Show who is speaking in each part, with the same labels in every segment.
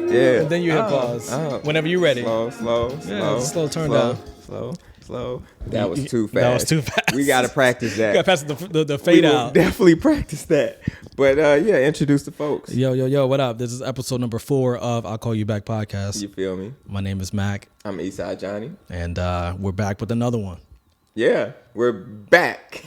Speaker 1: Yeah.
Speaker 2: And then you hit pause. Whenever you're ready.
Speaker 1: Slow
Speaker 2: turn down.
Speaker 1: Slow. That was too fast.
Speaker 2: That was too fast.
Speaker 1: We got to practice that.
Speaker 2: You got to pass the fade out.
Speaker 1: Definitely practice that. But yeah, introduce the folks.
Speaker 2: Yo, what up? This is episode number 4 of I'll Call You Back podcast.
Speaker 1: You feel me?
Speaker 2: My name is Mac.
Speaker 1: I'm Eastside Johnny.
Speaker 2: And we're back with another one.
Speaker 1: Yeah, we're back.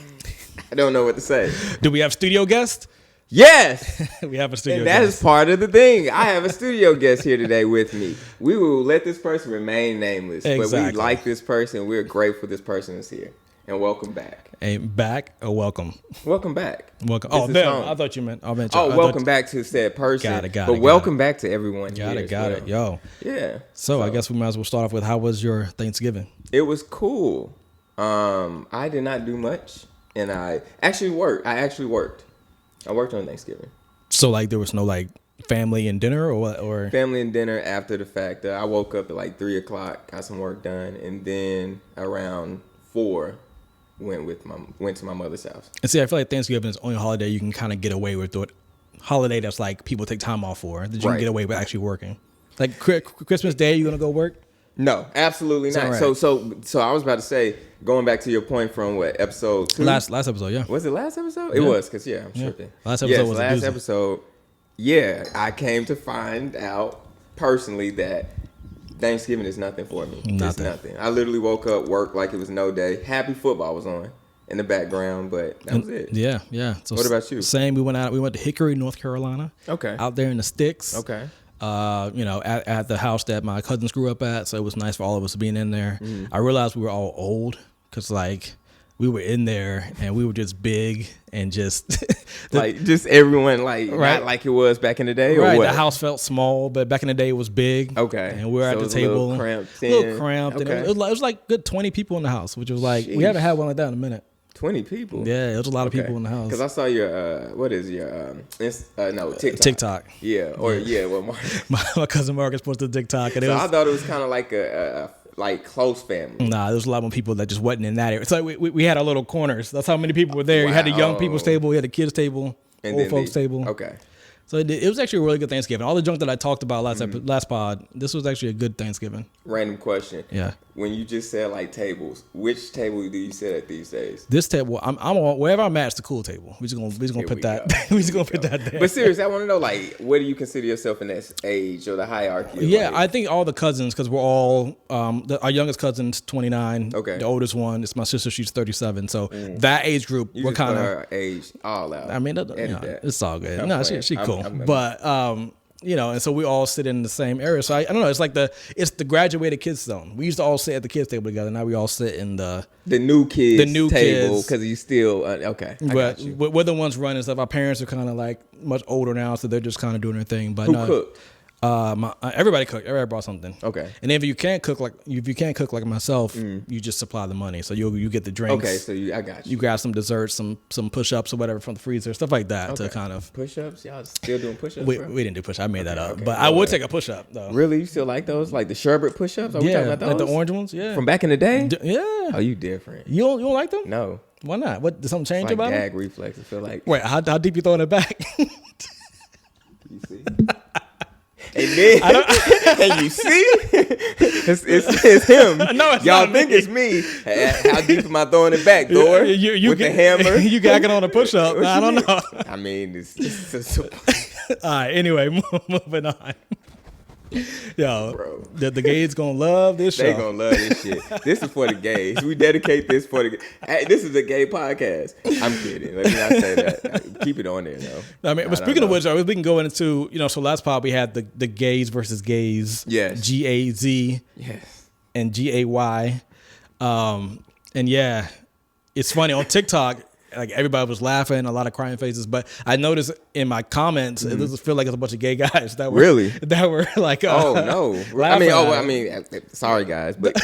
Speaker 1: I don't know what to say.
Speaker 2: Do we have studio guest?
Speaker 1: Yes.
Speaker 2: We have a studio
Speaker 1: and
Speaker 2: guest.
Speaker 1: that is part of the thing. I have a studio guest here today with me. We will let this person remain nameless.
Speaker 2: Exactly.
Speaker 1: But we like this person. We're grateful this person is here. And welcome back.
Speaker 2: Hey, back or welcome?
Speaker 1: Welcome back.
Speaker 2: Welcome.
Speaker 1: This
Speaker 2: Oh,
Speaker 1: is
Speaker 2: them.
Speaker 1: home.
Speaker 2: I thought you meant.
Speaker 1: Welcome back to said person.
Speaker 2: Got it.
Speaker 1: But welcome back to everyone
Speaker 2: Got
Speaker 1: here.
Speaker 2: it. Yo.
Speaker 1: Yeah.
Speaker 2: So I guess we might as well start off with how was your Thanksgiving?
Speaker 1: It was cool. I did not do much. And I actually worked. I worked on Thanksgiving.
Speaker 2: So like there was no like family and dinner or what? Or
Speaker 1: family and dinner after the fact. I woke up at like 3 o'clock, got some work done, and then around 4 went to my mother's house.
Speaker 2: And see, I feel like Thanksgiving is the only holiday you can kind of get away with. It. Holiday that's like people take time off for that you can get away with actually working. Like Christmas Day, you gonna go work?
Speaker 1: No, absolutely not.
Speaker 2: Right.
Speaker 1: So I was about to say, going back to your point from what episode 2?
Speaker 2: Last episode, yeah.
Speaker 1: Was it last episode? It was, because I'm tripping.
Speaker 2: Last episode was
Speaker 1: last episode. Yeah, I came to find out personally that Thanksgiving is nothing for me. It's nothing. I literally woke up, worked like it was no day. Happy football was on in the background, but that was it.
Speaker 2: Yeah. So
Speaker 1: what about you?
Speaker 2: Same. We went to Hickory, North Carolina.
Speaker 1: Okay.
Speaker 2: Out there in the sticks.
Speaker 1: Okay.
Speaker 2: At the house that my cousins grew up at, so it was nice for all of us being in there.
Speaker 1: Mm-hmm.
Speaker 2: I realized we were all old because like we were in there and we were just big and just
Speaker 1: just everyone
Speaker 2: right.
Speaker 1: Not like it was back in the day, or
Speaker 2: right.
Speaker 1: what?
Speaker 2: The house felt small, but back in the day it was big.
Speaker 1: Okay,
Speaker 2: and we were at the table,
Speaker 1: a little
Speaker 2: cramped.
Speaker 1: Okay.
Speaker 2: And it was like good 20 people in the house, which was like
Speaker 1: Sheesh.
Speaker 2: we haven't had one like that in a minute.
Speaker 1: 20 people.
Speaker 2: Yeah, it was a lot of people in the house.
Speaker 1: Because I saw your TikTok.
Speaker 2: TikTok.
Speaker 1: Yeah,
Speaker 2: my cousin Marcus posted TikTok, and
Speaker 1: I thought it was kind of like a close family.
Speaker 2: Nah, there was a lot more people that just wasn't in that area. So we had our little corners. That's how many people were there.
Speaker 1: Wow.
Speaker 2: You had the young people's table, you had the kids table,
Speaker 1: and
Speaker 2: old folks table.
Speaker 1: Okay.
Speaker 2: So it was actually a really good Thanksgiving. All the junk that I talked about last pod, this was actually a good Thanksgiving.
Speaker 1: Random question.
Speaker 2: Yeah.
Speaker 1: When you just said like tables, which table do you sit at these days?
Speaker 2: This table, I'm on wherever I'm at. It's the cool table. We just gonna put that. We just gonna put that there.
Speaker 1: But seriously, I want to know where do you consider yourself in that age or the hierarchy?
Speaker 2: Yeah, I think all the cousins, because we're all our youngest cousin's 29.
Speaker 1: Okay.
Speaker 2: The oldest one is my sister. She's 37. So that age group,
Speaker 1: you
Speaker 2: we're kind of
Speaker 1: her age all out.
Speaker 2: I mean, it's all good. No, she cool.
Speaker 1: I'm
Speaker 2: but and so we all sit in the same area. So I don't know. It's like it's the graduated kids zone. We used to all sit at the kids table together. Now we all sit in the
Speaker 1: new kids table
Speaker 2: kids.
Speaker 1: because you still okay.
Speaker 2: But we're the ones running stuff. Our parents are kind of like much older now, so they're just kind of doing their thing. But
Speaker 1: who cooked?
Speaker 2: Everybody cooked. Everybody brought something.
Speaker 1: Okay.
Speaker 2: And if you can't cook like myself, you just supply the money. So you get the drinks.
Speaker 1: Okay. So I got you.
Speaker 2: You grab some desserts, some push-ups or whatever from the freezer, stuff like that to kind of
Speaker 1: push-ups. Y'all still doing push-ups?
Speaker 2: We didn't do push-ups. I made that up, but I would take a push-up though.
Speaker 1: Really, you still like those, like the sherbet push-ups? Are we talking about those?
Speaker 2: Like the orange ones. Yeah,
Speaker 1: from back in the day.
Speaker 2: Yeah.
Speaker 1: Oh, you different.
Speaker 2: You don't like them?
Speaker 1: No.
Speaker 2: Why not? What did something change
Speaker 1: it's like
Speaker 2: about
Speaker 1: gag
Speaker 2: them?
Speaker 1: reflex. I feel like.
Speaker 2: Wait, how deep you throwing it back?
Speaker 1: You see. And then, and you see, it's him.
Speaker 2: No, it's
Speaker 1: y'all
Speaker 2: not
Speaker 1: think
Speaker 2: me.
Speaker 1: it's me. How deep am I throwing it back, Thor?
Speaker 2: You
Speaker 1: with the hammer?
Speaker 2: You gagging on a push-up. I don't know.
Speaker 1: I mean, it's
Speaker 2: all right. Anyway, moving on. Yo,
Speaker 1: bro.
Speaker 2: The gays gonna love this show.
Speaker 1: They gonna love this shit. This is for the gays. We dedicate this for the. Hey, this is a gay podcast. I'm kidding. Let me not say that. Keep it on there, though.
Speaker 2: I mean, but speaking of which, we can go into so last pod we had the gays versus gays.
Speaker 1: Yes.
Speaker 2: GAZ.
Speaker 1: Yes.
Speaker 2: And GAY. And yeah, it's funny on TikTok. Like everybody was laughing, a lot of crying faces. But I noticed in my comments, it doesn't feel like it's a bunch of gay guys that were like,
Speaker 1: oh no, I mean, sorry guys, but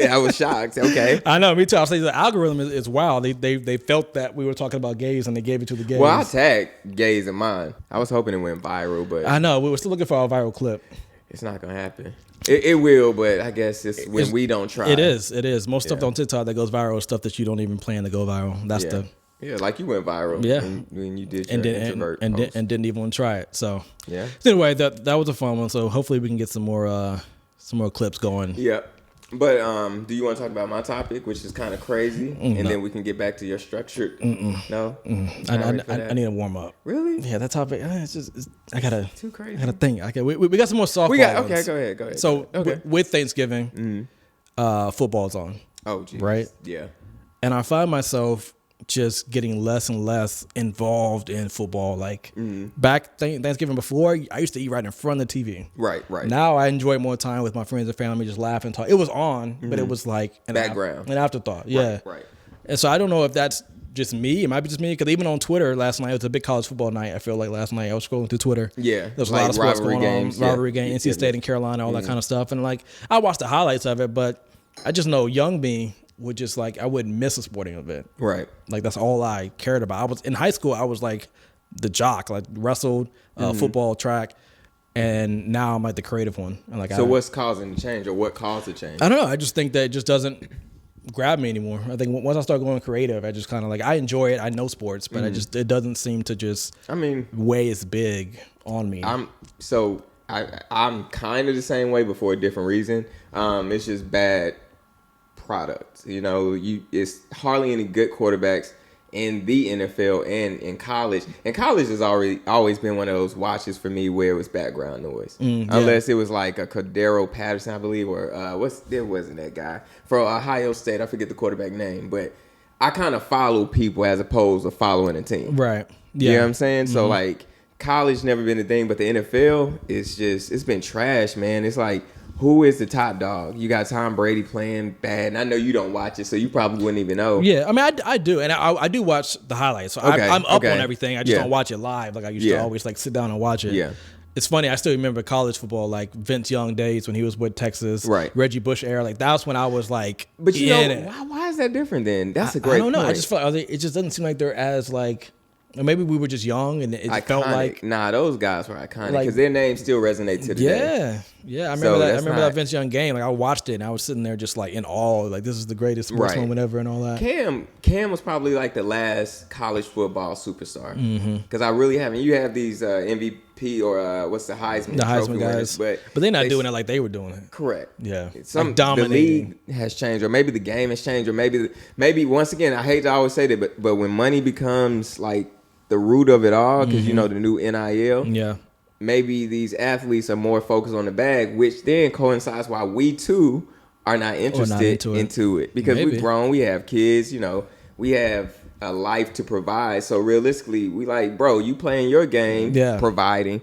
Speaker 1: I was shocked. Okay,
Speaker 2: I know, me too. I'll say the algorithm is wild. They felt that we were talking about gays and they gave it to the gays.
Speaker 1: Well, I tagged gays in mine. I was hoping it went viral, but
Speaker 2: I know we were still looking for our viral clip.
Speaker 1: It's not gonna happen. It will, but I guess it's when we don't try.
Speaker 2: It is. Most stuff on TikTok that goes viral is stuff that you don't even plan to go viral.
Speaker 1: Yeah, like you went viral.
Speaker 2: Yeah.
Speaker 1: When you did your introvert post.
Speaker 2: and didn't even want to try it. So
Speaker 1: Yeah.
Speaker 2: anyway, that was a fun one. So hopefully we can get some more clips going.
Speaker 1: Yeah. But do you want to talk about my topic, which is kind of crazy, and then we can get back to your structured? No,
Speaker 2: I need to warm up.
Speaker 1: Really?
Speaker 2: Yeah, that topic. I gotta
Speaker 1: too crazy.
Speaker 2: I gotta think. Okay, we got some more softball.
Speaker 1: Okay, go ahead.
Speaker 2: So
Speaker 1: okay.
Speaker 2: with Thanksgiving, football's on.
Speaker 1: Oh, geez.
Speaker 2: Right?
Speaker 1: Yeah.
Speaker 2: And I find myself just getting less and less involved in football. Like back Thanksgiving before, I used to eat right in front of the TV.
Speaker 1: Right.
Speaker 2: Now I enjoy more time with my friends and family, just laughing, talk. It was on, but it was like an
Speaker 1: background,
Speaker 2: an afterthought. Yeah.
Speaker 1: Right.
Speaker 2: And so I don't know if that's just me. It might be just me, because even on Twitter last night, it was a big college football night. I feel like last night I was scrolling through Twitter.
Speaker 1: Yeah,
Speaker 2: there was a lot of sports going
Speaker 1: games,
Speaker 2: on, rivalry game, NC State and Carolina, all that kind of stuff. And like I watched the highlights of it, but I just know young me would just like, I wouldn't miss a sporting event.
Speaker 1: Right. Like
Speaker 2: that's all I cared about. I was in high school. I was like the jock, like wrestled, football, track, and now I'm like the creative one. And like,
Speaker 1: so what's causing the change, or what caused the change?
Speaker 2: I don't know. I just think that it just doesn't grab me anymore. I think once I start going creative, I just kind of like, I enjoy it. I know sports, but it doesn't seem to just weigh as big on me.
Speaker 1: I'm kind of the same way, but for a different reason. It's just bad product. It's hardly any good quarterbacks in the NFL and in college. And college has always been one of those watches for me where it was background noise. Unless it was like a Cordero Patterson, I believe, or there wasn't that guy from Ohio State. I forget the quarterback name, but I kind of follow people as opposed to following a team.
Speaker 2: Right.
Speaker 1: Yeah. You know what I'm saying? So like college never been a thing, but the NFL it's been trash, man. It's like, who is the top dog? You got Tom Brady playing bad, and I know you don't watch it, so you probably wouldn't even know.
Speaker 2: Yeah, I mean, I do, and I do watch the highlights. So I'm up on everything. I just don't watch it live. Like I used to always like sit down and watch it.
Speaker 1: Yeah.
Speaker 2: It's funny. I still remember college football, like Vince Young days when he was with Texas.
Speaker 1: Right.
Speaker 2: Reggie Bush era. Like that's when I was like.
Speaker 1: But why is that different then? That's a great.
Speaker 2: I don't know.
Speaker 1: point.
Speaker 2: I just felt it just doesn't seem like they're as like. Or maybe we were just young and it felt like
Speaker 1: those guys were iconic because their names still resonate to today.
Speaker 2: Yeah. I remember that. I remember that Vince Young game. Like I watched it and I was sitting there just like in awe. Like this is the greatest sports moment ever and all that.
Speaker 1: Cam was probably like the last college football superstar because I really haven't. You have these MVP or what's the Heisman?
Speaker 2: The Heisman guys,
Speaker 1: but
Speaker 2: they're not doing it like they were doing it.
Speaker 1: Correct.
Speaker 2: Yeah.
Speaker 1: The league has changed, or maybe the game has changed, or maybe once again, I hate to always say that, but when money becomes like the root of it all, because the new NIL.
Speaker 2: Yeah.
Speaker 1: Maybe these athletes are more focused on the bag, which then coincides why we too are not interested into it. Because we've grown, we have kids, we have a life to provide. So realistically, we like, bro, you playing your game, providing.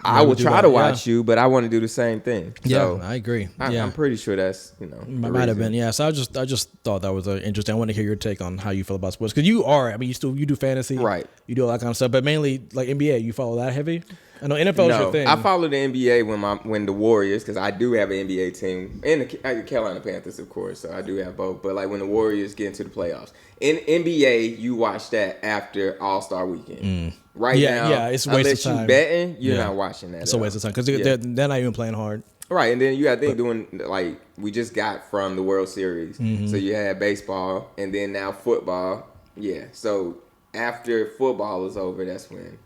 Speaker 1: I will try to watch you, but I want to do the same thing. So
Speaker 2: I agree.
Speaker 1: I'm pretty sure that's
Speaker 2: might have been. Yeah. So I just thought that was interesting. I want to hear your take on how you feel about sports, because you do fantasy,
Speaker 1: right?
Speaker 2: You do all that kind of stuff, but mainly like NBA. You follow that heavy? I know NFL is your thing.
Speaker 1: I follow the NBA when the Warriors, because I do have an NBA team, and the Carolina Panthers, of course. So I do have both. But like when the Warriors get into the playoffs, in NBA, you watch that after All-Star Weekend. Right now,
Speaker 2: it's a waste of time.
Speaker 1: Unless you betting, you're not watching that.
Speaker 2: It's a waste of time because they're not even playing hard.
Speaker 1: Right, and then you got to think doing like we just got from the World Series, so you had baseball, and then now football. Yeah, so after football is over, that's when.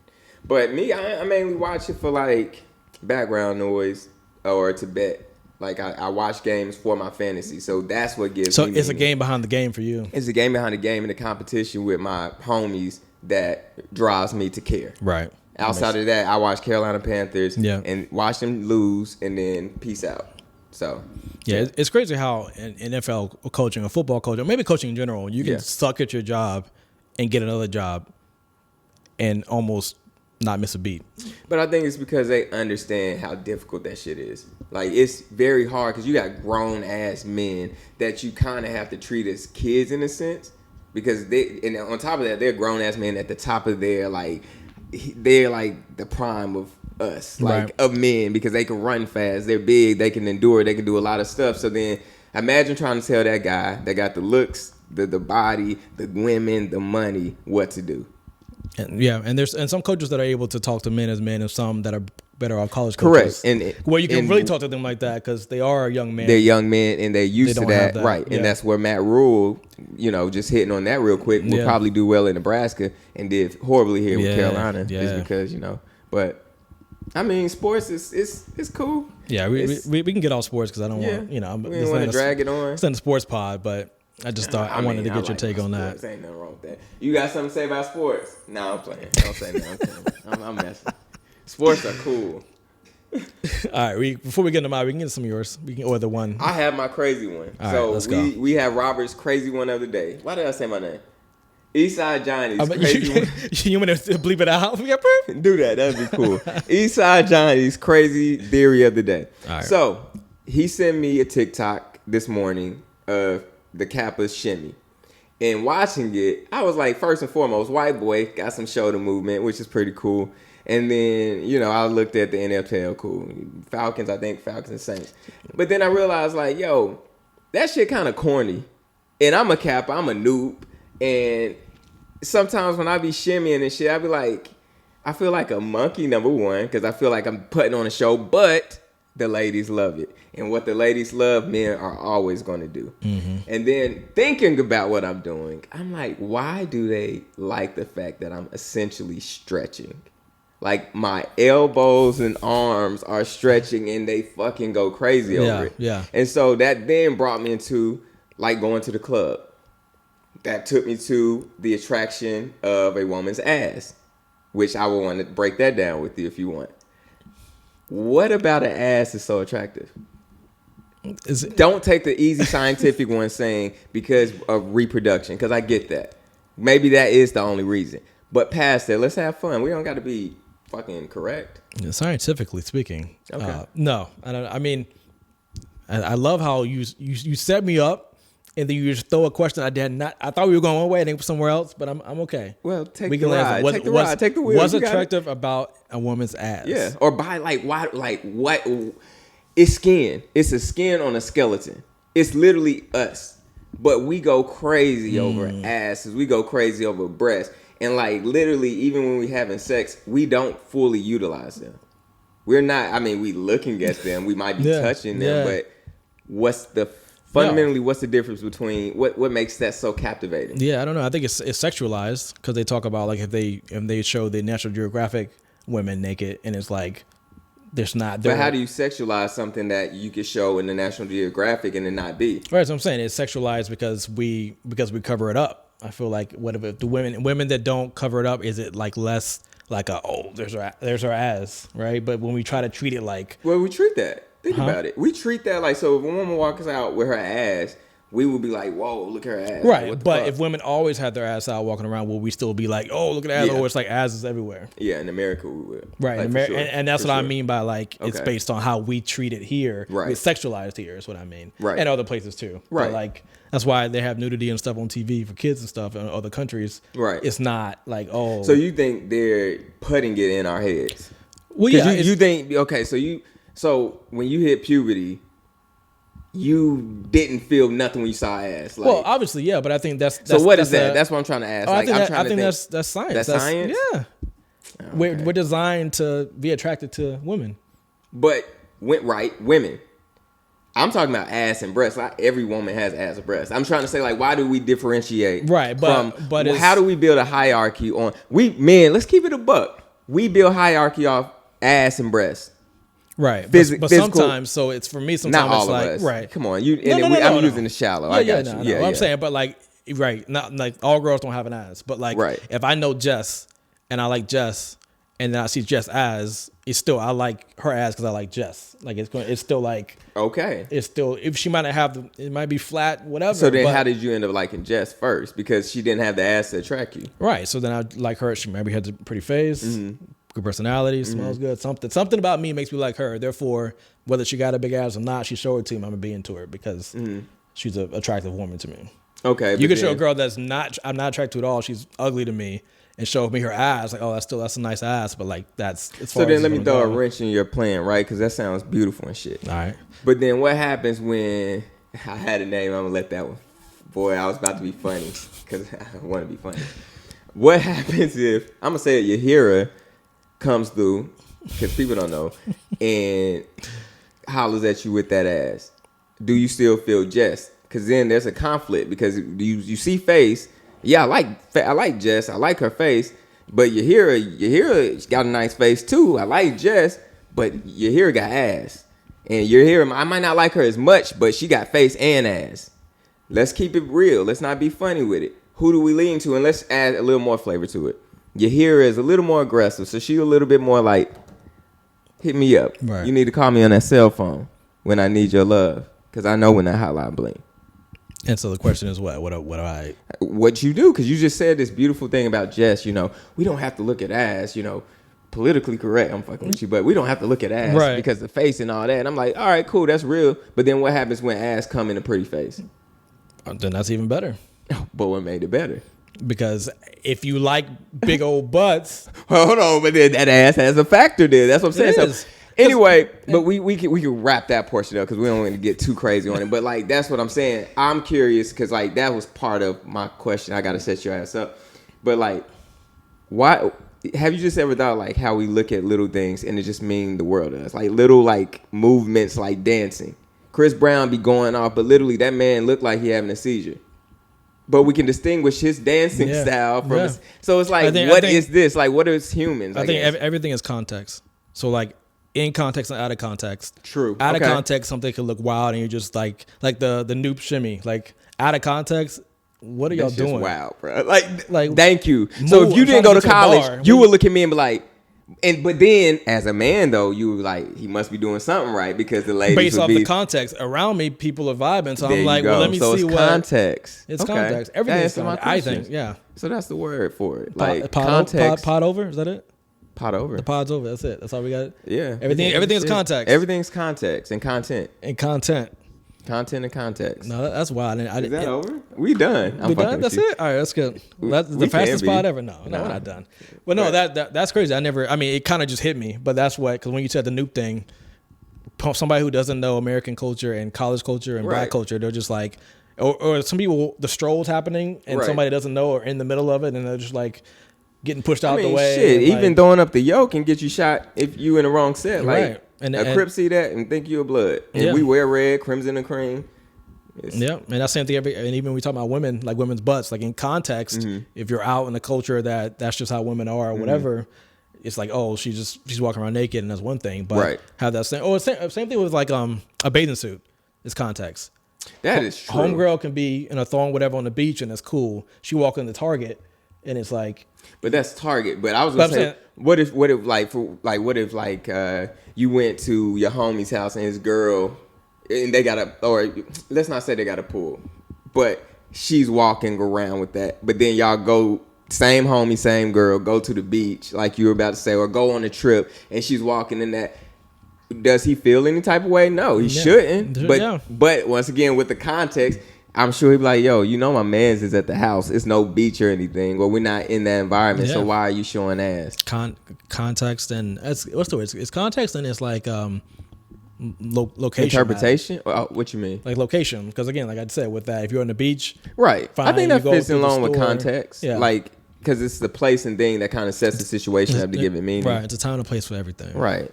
Speaker 1: But me, I mainly watch it for like background noise or to bet. Like I watch games for my fantasy, so that's what gives.
Speaker 2: So
Speaker 1: me
Speaker 2: it's a game behind the game for you.
Speaker 1: It's a game behind the game and the competition with my homies that drives me to care.
Speaker 2: Right.
Speaker 1: Outside of that, I watch Carolina Panthers and watch them lose and then peace out. So
Speaker 2: it's crazy how in NFL coaching or football coaching, or maybe coaching in general, you can suck at your job and get another job and almost not miss a beat.
Speaker 1: But I think it's because they understand how difficult that shit is. Like, it's very hard because you got grown ass men that you kind of have to treat as kids in a sense, because and on top of that, they're grown ass men at the top of their they're like the prime of us, like of men, because they can run fast, they're big, they can endure, they can do a lot of stuff. So then imagine trying to tell that guy that got the looks, the body, the women, the money, what to do.
Speaker 2: And there's some coaches that are able to talk to men as men, and some that are better off college coaches.
Speaker 1: Correct.
Speaker 2: Where you can really talk to them like that because they are young men.
Speaker 1: They're young men and they're used to that, right?
Speaker 2: Yeah.
Speaker 1: And that's where Matt Rule, just hitting on that real quick, will probably do well in Nebraska and did horribly here with Carolina, just because But I mean, sports is cool.
Speaker 2: Yeah, we can get off sports because I don't want
Speaker 1: we don't want to drag it on.
Speaker 2: It's not a sports pod, but I just thought I wanted to get your take on that.
Speaker 1: Ain't nothing wrong with that. You got something to say about sports? No, I'm playing. Don't say nothing. I'm messing. Sports are cool.
Speaker 2: All right, before we get into mine, we can get some of yours. We can order one.
Speaker 1: I have my crazy one.
Speaker 2: All right, let's go.
Speaker 1: We have Robert's crazy one of the day. Why did I say my name? Eastside Johnny's crazy one.
Speaker 2: You want to bleep it out?
Speaker 1: Do that. That'd be cool. Eastside Johnny's crazy theory of the day.
Speaker 2: All right.
Speaker 1: So he sent me a TikTok this morning of the Kappa shimmy. And watching it, I was like, first and foremost, white boy, got some shoulder movement, which is pretty cool. And then, I looked at the NFL, cool. Falcons and Saints. But then I realized, like, yo, that shit kind of corny. And I'm a Kappa, I'm a noob. And sometimes when I be shimmying and shit, I be like, I feel like a monkey, number one, because I feel like I'm putting on a show, but the ladies love it. And what the ladies love, men are always going to do. Mm-hmm. And then thinking about what I'm doing, I'm like, why do they like the fact that I'm essentially stretching? Like, my elbows and arms are stretching and they fucking go crazy over it.
Speaker 2: Yeah.
Speaker 1: And so that then brought me into, like, going to the club. That took me to the attraction of a woman's ass, which I would want to break that down with you if you want. What about an ass is so attractive? Don't take the easy scientific one saying because of reproduction, because I get that. Maybe that is the only reason. But past that, let's have fun. We don't got to be fucking correct.
Speaker 2: Yeah, scientifically speaking.
Speaker 1: Okay.
Speaker 2: No, I don't. I mean, I love how you set me up, and then you just throw a question I did not. I thought we were going one way and somewhere else, but I'm okay.
Speaker 1: Well, take the ride. Take the wheel.
Speaker 2: What's attractive about a woman's ass?
Speaker 1: Yeah, or by what? It's skin. It's a skin on a skeleton. It's literally us, but we go crazy over asses. We go crazy over breasts. And like literally, even when we having sex, we don't fully utilize them. We're not. I mean, we looking at them. We might be touching them, but what's the difference between what makes that so captivating?
Speaker 2: Yeah, I don't know. I think it's sexualized because they talk about like if they show the National Geographic women naked, and it's like there's not.
Speaker 1: But how do you sexualize something that you could show in the National Geographic and it not be?
Speaker 2: Right. So I'm saying it's sexualized because we cover it up. I feel like whatever the women that don't cover it up, is it like less like there's her ass, right? But when we try to treat it like,
Speaker 1: well, we treat that. Think about it. We treat that like, so if a woman walks out with her ass, we would be like, whoa, look at her ass.
Speaker 2: Right. But if women always had their ass out walking around, will we still be like, oh, look at that? Yeah. Or it's like asses everywhere.
Speaker 1: Yeah, in America we would.
Speaker 2: Right. Like, and that's what I mean by like, it's based on how we treat it here.
Speaker 1: Right.
Speaker 2: It's sexualized here is what I mean.
Speaker 1: Right.
Speaker 2: And other places too.
Speaker 1: Right.
Speaker 2: But like, that's why they have nudity and stuff on TV for kids and stuff in other countries.
Speaker 1: Right.
Speaker 2: It's not like, oh.
Speaker 1: So you think they're putting it in our heads?
Speaker 2: Well, yeah.
Speaker 1: You think, okay, so when you hit puberty, you didn't feel nothing when you saw ass. Like,
Speaker 2: well, obviously, yeah, but I think that's
Speaker 1: so what is that? That's what I'm trying to ask.
Speaker 2: I think that's science.
Speaker 1: That's science?
Speaker 2: Yeah. Okay. We're designed to be attracted to women.
Speaker 1: But women. I'm talking about ass and breasts. Like every woman has ass and breasts. I'm trying to say, like, why do we differentiate?
Speaker 2: Right, but
Speaker 1: how do we build a hierarchy on men? Let's keep it a buck. We build hierarchy off ass and breasts.
Speaker 2: Right, but sometimes, so it's for me. Sometimes
Speaker 1: not all
Speaker 2: it's like,
Speaker 1: of us.
Speaker 2: Right,
Speaker 1: come on, I'm using the shallow. I got you.
Speaker 2: Yeah, I'm saying, but like, right, not like all girls don't have an ass, but like, if I know Jess and I like Jess, and then I see Jess ass, it's still I like her ass because I like Jess. Like it's still like
Speaker 1: okay.
Speaker 2: It's still if she might not have it might be flat, whatever.
Speaker 1: So then, how did you end up liking Jess first? Because she didn't have the ass to attract you,
Speaker 2: right? So then I like her. She maybe had a pretty face. Mm-hmm. Good personality, smells good. Something about me makes me like her. Therefore, whether she got a big ass or not, she showed it to me. I'm gonna be into her because she's an attractive woman to me.
Speaker 1: Okay,
Speaker 2: you can show a girl that's I'm not attracted to at all. She's ugly to me, and show me her ass. Like, oh, that's a nice ass, but like that's.
Speaker 1: So then let me throw a wrench in your plan, right? Because that sounds beautiful and shit.
Speaker 2: All right.
Speaker 1: But then what happens when I had a name? I'm gonna let that one. Boy, I was about to be funny because I want to be funny. What happens if I'm gonna say Yahira comes through because people don't know and hollers at you with that ass? Do you still feel Jess? Because then there's a conflict because you see face. Yeah, I like Jess. I like her face, but Yahira got a nice face too. I like Jess, but Yahira got ass, and Yahira I might not like her as much, but she got face and ass. Let's keep it real. Let's not be funny with it. Who do we lean to? And let's add a little more flavor to it. Yahira is a little more aggressive, so she's a little bit more like, hit me up.
Speaker 2: Right.
Speaker 1: You need to call me on that cell phone when I need your love, because I know when that hotline blink.
Speaker 2: And so the question is what
Speaker 1: you do, because you just said this beautiful thing about Jess. You know, we don't have to look at ass. You know, politically correct. I'm fucking with you, but we don't have to look at ass
Speaker 2: right.
Speaker 1: because the face and all that. And I'm like, all right, cool, that's real. But then what happens when ass come in a pretty face?
Speaker 2: Then that's even better.
Speaker 1: But what made it better?
Speaker 2: Because if you like big old butts,
Speaker 1: hold on, but then that ass has a factor there. That's what I'm saying. So anyway, but we can wrap that portion up because we don't want to get too crazy on it. But like that's what I'm saying. I'm curious because like that was part of my question. I got to set your ass up. But like, why have you just ever thought like how we look at little things and it just mean the world to us? Like little like movements like dancing. Chris Brown be going off, but literally that man looked like he having a seizure. But we can distinguish his dancing style from his, so it's like, what is this? Like, what is humans?
Speaker 2: I think everything is context. So like in context and out of context.
Speaker 1: True.
Speaker 2: Out of context, something could look wild and you're just like the Noop shimmy. Like out of context, what are y'all doing?
Speaker 1: Wow, bro. Like, thank you. So if you didn't go to college, you would look at me and be like, but then as a man though, you were like, he must be doing something right because the ladies
Speaker 2: based off the context around me, people are vibing. So I'm like, well, let me see what
Speaker 1: context.
Speaker 2: It's context. Everything is context. I think, yeah.
Speaker 1: So that's the word for it. Like
Speaker 2: context. Pod over. Is that it?
Speaker 1: Pod over.
Speaker 2: The pod's over. That's it. That's all we got.
Speaker 1: Yeah.
Speaker 2: Everything is context.
Speaker 1: Everything's context and content. Content and context.
Speaker 2: No, that's wild.
Speaker 1: Is that over? We done.
Speaker 2: We done? That's it? All right, that's good. That's the fastest pod ever. No, we're not done. But no, that's crazy. It kind of just hit me. But that's what, because when you said the Noop thing, somebody who doesn't know American culture and college culture and black culture, they're just like, or some people, the strolls happening and somebody doesn't know or in the middle of it and they're just like getting pushed out the way.
Speaker 1: Shit, even throwing up the yoke can get you shot if you in the wrong set. Like, and Crip see that and think you're blood. And we wear red, crimson and cream.
Speaker 2: Yeah, and that's the same thing. And even when we talk about women, like women's butts, like in context, if you're out in the culture that's just how women are or whatever, it's like, oh, she's walking around naked and that's one thing. But have that same thing with like a bathing suit is context.
Speaker 1: That is true.
Speaker 2: Homegirl can be in a thong, whatever, on the beach and that's cool. She walk into Target and it's like,
Speaker 1: but that's Target. But I was gonna say, what if you went to your homie's house and his girl, and they got or let's not say they got a pool, but she's walking around with that. But then y'all go, same homie, same girl, go to the beach like you were about to say, or go on a trip, and she's walking in that. Does he feel any type of way? No, he shouldn't. But once again, with the context, I'm sure he'd be like, yo, you know my man's is at the house. It's no beach or anything. Well, we're not in that environment, so why are you showing ass?
Speaker 2: Context and what's the word? It's context and it's like location.
Speaker 1: Interpretation? What you mean?
Speaker 2: Like location. Because again, like I said, with that, if you're on the beach.
Speaker 1: Right. I think that fits in along with context. Yeah. Like, because it's the place and thing that kind of sets the situation up to give it meaning.
Speaker 2: Right. It's a time and place for everything.
Speaker 1: Right.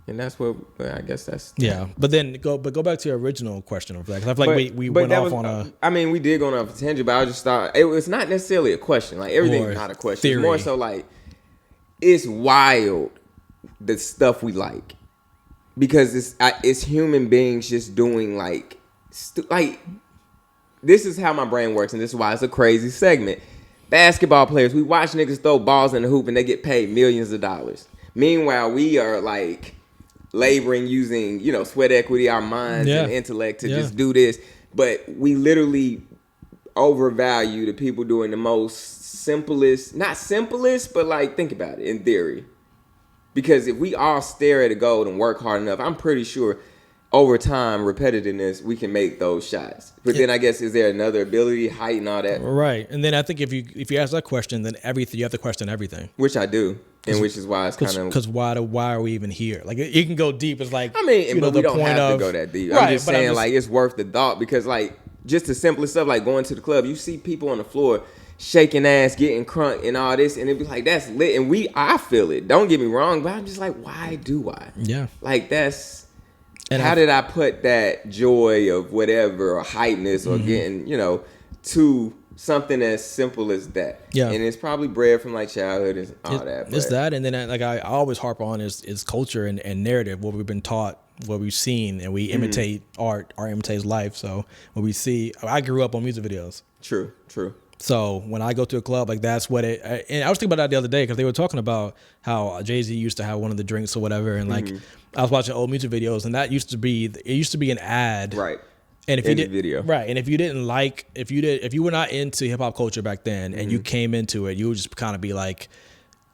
Speaker 1: And that's what I guess that's
Speaker 2: But then go back to your original question of that. I feel like we went off on a.
Speaker 1: I mean, we did go off a tangent, but I just thought it was not necessarily a question. Like everything's not a question. Theory. It's more so like it's wild the stuff we like because it's human beings just doing like this is how my brain works, and this is why it's a crazy segment. Basketball players, we watch niggas throw balls in the hoop and they get paid millions of dollars. Meanwhile, we are like laboring using, sweat equity, our minds and intellect to just do this. But we literally overvalue the people doing the most simplest, not simplest, but like think about it in theory. Because if we all stare at a goal and work hard enough, I'm pretty sure over time, repetitiveness, we can make those shots. But then I guess, is there another ability, height and all that?
Speaker 2: Right. And then I think if you ask that question, then you have to question everything.
Speaker 1: Which I do. And which is why it's kind of...
Speaker 2: Because why are we even here? Like, it can go deep. It's like,
Speaker 1: but we don't have to go that deep. Right, I'm just saying, like, it's worth the thought. Because, like, just the simplest stuff, like going to the club, you see people on the floor shaking ass, getting crunk, and all this, and it'd be like that's lit, and I feel it. Don't get me wrong, but I'm just like, why do I?
Speaker 2: Yeah.
Speaker 1: Like that's.
Speaker 2: And
Speaker 1: how did I put that joy of whatever or heightness or getting to something as simple as that?
Speaker 2: Yeah.
Speaker 1: And it's probably bred from like childhood and all that.
Speaker 2: It's that, and then like I always harp on is culture and narrative, what we've been taught, what we've seen, and we imitate art imitates life. So when we see, I grew up on music videos.
Speaker 1: True.
Speaker 2: So when I go to a club, like that's what it. And I was thinking about that the other day because they were talking about how Jay-Z used to have one of the drinks or whatever, and like I was watching old music videos, and it used to be an ad,
Speaker 1: right?
Speaker 2: And if
Speaker 1: in
Speaker 2: you
Speaker 1: the video,
Speaker 2: right, and if you didn't like, if you were not into hip hop culture back then, and you came into it, you would just kind of be like,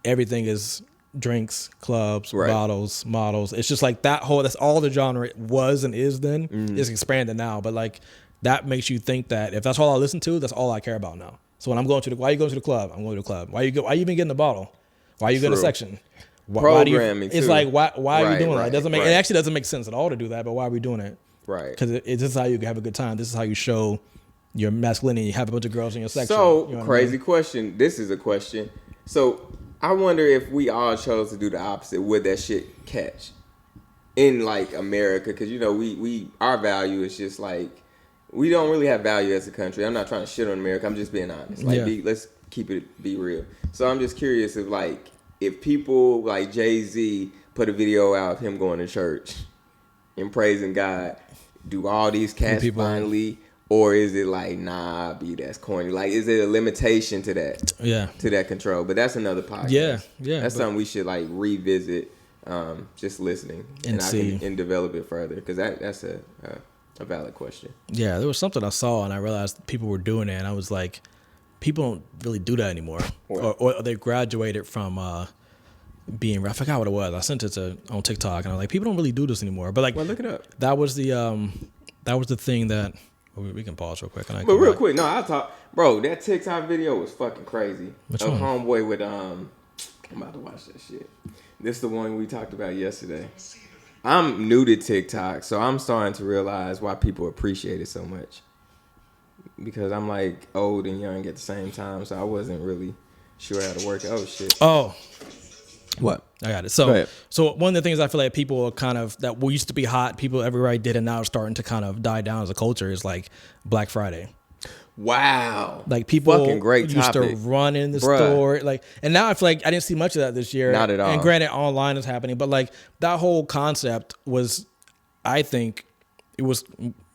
Speaker 2: everything is drinks, clubs, bottles, models. It's just like that's all the genre was and is then. It's expanded now, but like. That makes you think that if that's all I listen to, that's all I care about now. So when I'm going to why are you going to the club? I'm going to the club. Why you even getting the bottle? Why are you getting a section?
Speaker 1: Programming
Speaker 2: it's like why are you doing that? It doesn't make it actually doesn't make sense at all to do that. But why are we doing it?
Speaker 1: Right.
Speaker 2: Because this is how you have a good time. This is how you show your masculinity. You have a bunch of girls in your section.
Speaker 1: So
Speaker 2: you know
Speaker 1: crazy question. This is a question. So I wonder if we all chose to do the opposite, would that shit catch in like America? Because we our value is just like. We don't really have value as a country. I'm not trying to shit on America. I'm just being honest. Like, let's keep it be real. So I'm just curious if people like Jay-Z put a video out of him going to church and praising God, do all these cats finally, or is it like, nah, that's corny? Like, is there a limitation to that?
Speaker 2: Yeah.
Speaker 1: To that control? But that's another podcast.
Speaker 2: Yeah.
Speaker 1: That's something we should like revisit. Just listening
Speaker 2: and see
Speaker 1: and develop it further because that's a valid question. Yeah,
Speaker 2: there was something I saw and I realized people were doing it, and I was like, people don't really do that anymore, or they graduated from being. I forgot what it was. I sent it on TikTok, and I was like, people don't really do this anymore. But like,
Speaker 1: well, look it up.
Speaker 2: That was the thing that we can pause real quick.
Speaker 1: But real quick, no, I'll talk, bro. That TikTok video was fucking crazy.
Speaker 2: Which one?
Speaker 1: Homeboy with I'm about to watch that shit. This is the one we talked about yesterday. I'm new to TikTok, so I'm starting to realize why people appreciate it so much. Because I'm like old and young at the same time, so I wasn't really sure how to work it. Oh shit.
Speaker 2: Oh.
Speaker 1: What?
Speaker 2: I got it. So one of the things I feel like people are kind of that we used to be hot, people everywhere did, and now are starting to kind of die down as a culture is like Black Friday.
Speaker 1: Wow.
Speaker 2: Like people
Speaker 1: fucking great
Speaker 2: used to run in the store. Like, and now I feel like I didn't see much of that this year.
Speaker 1: Not at all.
Speaker 2: And granted, online is happening, but like that whole concept was, I think it was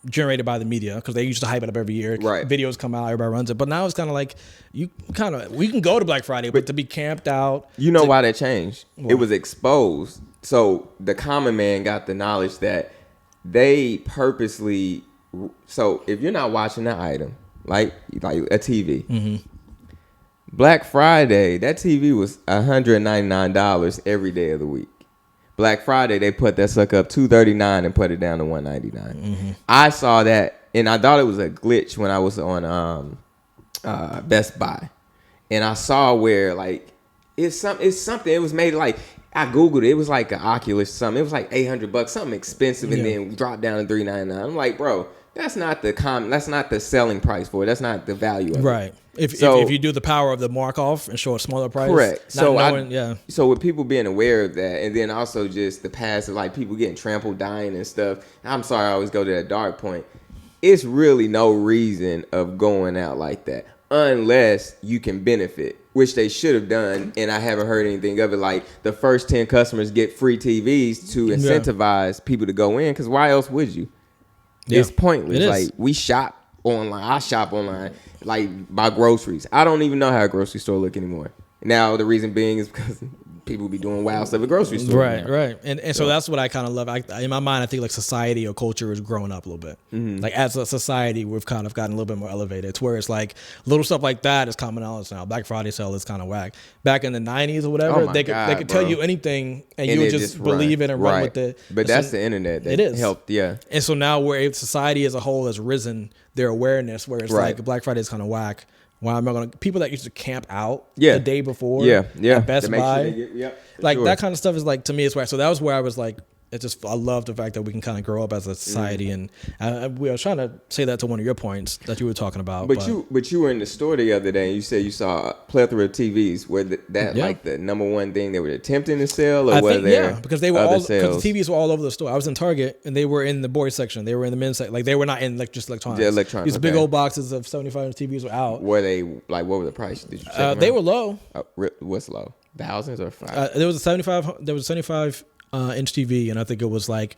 Speaker 2: generated by the media because they used to hype it up every year.
Speaker 1: Right.
Speaker 2: Videos come out, everybody runs it. But now it's kind of like we can go to Black Friday, but to be camped out.
Speaker 1: You know why that changed? Why? It was exposed. So the common man got the knowledge that they purposely. So if you're not watching the item, like a TV. Black Friday, that TV was $199 every day of the week. Black Friday, they put that sucker up $239 and put it down to $199. I saw that and I thought it was a glitch when I was on Best Buy, and I saw where like it's something. It was made like I googled it. It was like an Oculus something. It was like $800, something expensive, and then dropped down to $399. I'm like, bro. That's not the selling price for it. That's not the value of it.
Speaker 2: Right. If you do the power of the mark off and show a smaller price.
Speaker 1: Correct.
Speaker 2: So
Speaker 1: So with people being aware of that, and then also just the past of like people getting trampled, dying and stuff. I'm sorry, I always go to that dark point. It's really no reason of going out like that unless you can benefit, which they should have done. And I haven't heard anything of it. Like the first 10 customers get free TVs to incentivize people to go in. Because why else would you? Yeah. It's pointless. Like we shop online. I shop online, like buy groceries. I don't even know how a grocery store look anymore. Now the reason being is because people be doing wild stuff at grocery stores.
Speaker 2: Right. And so that's what I kind of love. In my mind, I think like society or culture is growing up a little bit. Like as a society, we've kind of gotten a little bit more elevated. It's where it's like little stuff like that is common knowledge now. Black Friday sale is kind of whack. Back in the 90s or whatever, they could tell you anything and you would just believe it and run with it.
Speaker 1: But that's the internet that helped. Yeah.
Speaker 2: And so now where society as a whole has risen their awareness, where it's like Black Friday is kind of whack. Why am I going to people that used to camp out the day before at Best Buy, that kind of stuff is like, to me, it's whack. So that was where I was like, I love the fact that we can kind of grow up as a society, and we were trying to say that to one of your points that you were talking about.
Speaker 1: But you were in the store the other day, and you said you saw a plethora of TVs. Were that like the number one thing they were attempting to sell, or were there
Speaker 2: because they were all because the TVs were all over the store. I was in Target, and they were in the boys section. They were in the men's section. Like they were not in like just electronics.
Speaker 1: Yeah, electronics.
Speaker 2: These big old boxes of 75-inch TVs were out.
Speaker 1: Were they like what were the prices? Did you check
Speaker 2: they were low.
Speaker 1: What's low? Thousands or five?
Speaker 2: There was a 75 inch TV, and I think it was like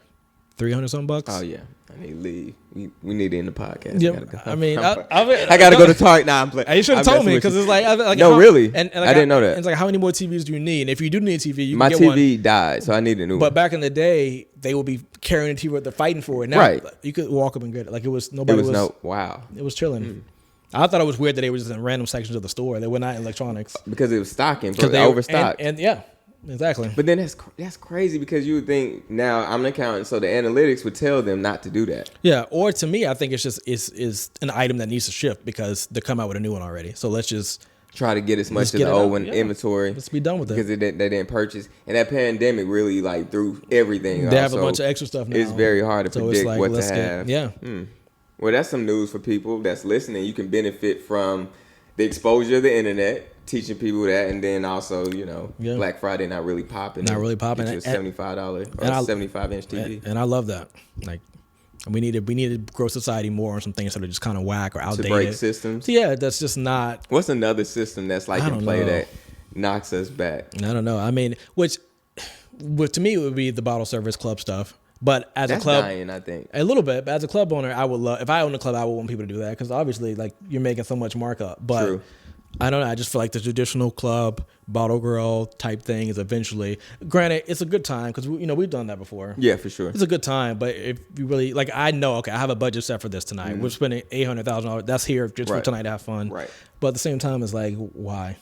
Speaker 2: $300 something bucks.
Speaker 1: Oh yeah, I need to leave. We need to end the podcast.
Speaker 2: Yep. I mean,
Speaker 1: I gotta go to Target. Nah, I'm playing.
Speaker 2: You should have told me because it's like
Speaker 1: no, really.
Speaker 2: And like,
Speaker 1: I didn't know that.
Speaker 2: It's like how many more TVs do you need? And if you do need a TV, you
Speaker 1: my
Speaker 2: can get
Speaker 1: TV
Speaker 2: one.
Speaker 1: died, so I need a new one.
Speaker 2: But back in the day, they would be carrying a TV. They're fighting for it. Now
Speaker 1: right.
Speaker 2: You could walk up and get it. Like it was nobody.
Speaker 1: It was wow.
Speaker 2: It was chilling. I thought it was weird that they were just in random sections of the store. They were not in electronics
Speaker 1: because it was stocking, because they overstocked.
Speaker 2: And yeah. Exactly.
Speaker 1: But then that's crazy because you would think now I'm an accountant, so the analytics would tell them not to do that.
Speaker 2: Yeah. Or to me, I think it's just is an item that needs to shift because they come out with a new one already. So let's just
Speaker 1: try to get as much of the old one inventory.
Speaker 2: Let's be done with it
Speaker 1: because they didn't purchase, and that pandemic really like threw everything.
Speaker 2: They have a bunch of extra stuff now.
Speaker 1: It's very hard to predict what to have.
Speaker 2: Yeah.
Speaker 1: Well, that's some news for people that's listening. You can benefit from the exposure of the internet. Teaching people that, and then also, Black Friday not really popping.
Speaker 2: Not really popping.
Speaker 1: It's $75 or 75-inch TV.
Speaker 2: And I love that. Like, we need to grow society more on some things that are just kind of whack or outdated.
Speaker 1: To break systems.
Speaker 2: So yeah, that's just not.
Speaker 1: What's another system that's like in play that knocks us back?
Speaker 2: I don't know. I mean, which to me it would be the bottle service club stuff. But as
Speaker 1: that's
Speaker 2: a club,
Speaker 1: dying, I think
Speaker 2: a little bit. But as a club owner, I would love if I own a club, I would want people to do that because obviously, like you're making so much markup. But
Speaker 1: true.
Speaker 2: I don't know. I just feel like the traditional club bottle girl type thing is eventually. Granted, it's a good time because we've done that before.
Speaker 1: Yeah, for sure.
Speaker 2: It's a good time, but if you really like, I know. Okay, I have a budget set for this tonight. We're spending $800,000. That's here just for tonight to have fun.
Speaker 1: Right.
Speaker 2: But at the same time, it's like, why?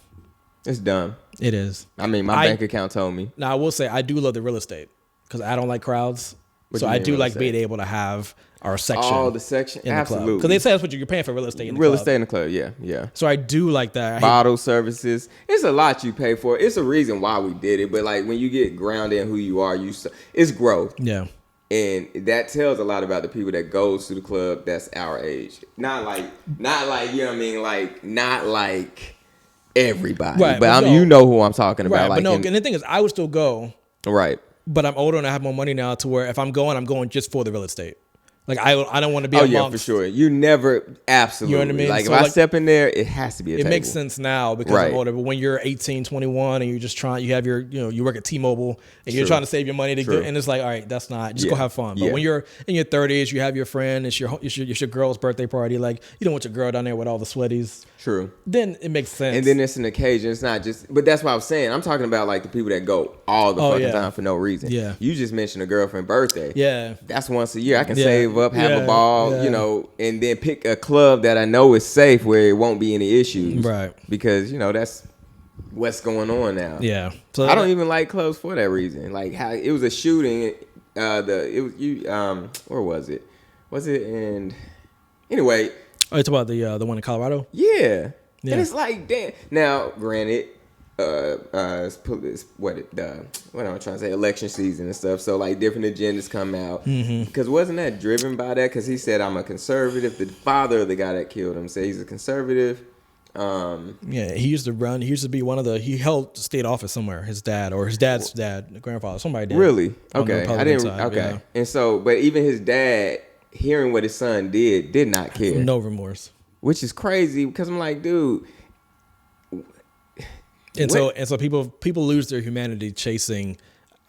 Speaker 1: It's dumb.
Speaker 2: It is.
Speaker 1: I mean, my bank account told me.
Speaker 2: Now I will say I do love the real estate because I don't like crowds. So I do like being able to have our section.
Speaker 1: Oh, the section,
Speaker 2: in
Speaker 1: absolutely.
Speaker 2: the club. Because they say that's what you're paying for real estate in the
Speaker 1: club.
Speaker 2: Real
Speaker 1: estate in the club, yeah.
Speaker 2: So I do like that.
Speaker 1: Bottle services. It's a lot you pay for. It's a reason why we did it. But like when you get grounded in who you are, it's growth.
Speaker 2: Yeah.
Speaker 1: And that tells a lot about the people that goes to the club that's our age. Not like you know what I mean? Like not like everybody.
Speaker 2: Right,
Speaker 1: but you know who I'm talking about.
Speaker 2: Right,
Speaker 1: like,
Speaker 2: but no, and the thing is I would still go.
Speaker 1: Right.
Speaker 2: But I'm older and I have more money now to where if I'm going just for the real estate. Like I don't want to be amongst.
Speaker 1: Yeah, for sure. You never absolutely. You know what I mean? Like so if I step in there, it has to be a table.
Speaker 2: It makes sense now because I'm older. But when you're 18, 21 and you're just trying, you have your, you work at T-Mobile and you're trying to save your money to get, and it's like, all right, that's not, just go have fun. But when you're in your 30s, you have your friend, it's your girl's birthday party. Like you don't want your girl down there with all the sweaties.
Speaker 1: True.
Speaker 2: Then it makes sense.
Speaker 1: And then it's an occasion. It's not just, but that's what I was saying. I'm talking about like the people that go all the fucking time for no reason.
Speaker 2: Yeah.
Speaker 1: You just mentioned a girlfriend birthday.
Speaker 2: Yeah.
Speaker 1: That's once a year. I can save up, have a ball, and then pick a club that I know is safe where it won't be any issues.
Speaker 2: Right.
Speaker 1: Because, that's what's going on now.
Speaker 2: Yeah. So
Speaker 1: I don't even like clubs for that reason. Like how it was a shooting. Where was it? Was it in? Anyway.
Speaker 2: Oh, it's about the one in Colorado.
Speaker 1: Yeah. And it's like, damn. Now, granted, what am I trying to say? Election season and stuff. So like different agendas come out. Because wasn't that driven by that? Because he said I'm a conservative. The father of the guy that killed him said he's a conservative.
Speaker 2: Yeah, he used to be one of he held state office somewhere. His dad or his dad's dad, grandfather, somebody did.
Speaker 1: Really? Okay, I didn't. Okay, yeah. And so, but even his dad, hearing what his son did not care.
Speaker 2: No remorse.
Speaker 1: Which is crazy because I'm like, dude.
Speaker 2: And so people lose their humanity chasing